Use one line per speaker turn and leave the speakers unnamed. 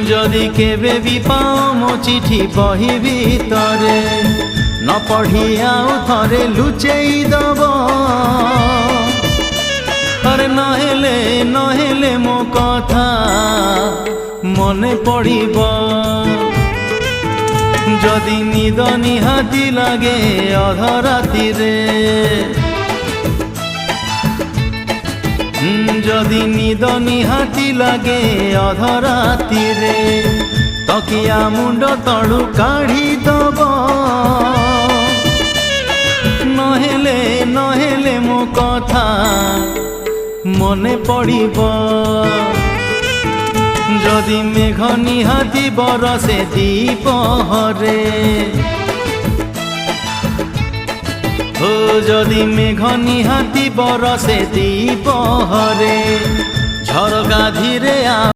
যদি কেবে বি পাও মো চিঠি বহি ভিতরে ন পঢ়ি আউ থরে লুচেই দব আরে নহেলে মো কথা মনে পড়িব যদি নিদ নিহাতি লাগে অধরাতিরে যদি নিদ নিহাতি লাগে অধরাতিরে তকিয়া মুন্ড তলু কাঢ়ি দব নহেলে মো কথা মনে পড়িব যদি মেঘ নিহাতি বরসে দ্বিপহরে ও যদি মেঘ নিহাতি বরসে দ্বিপহরে ঝরকা ধীরে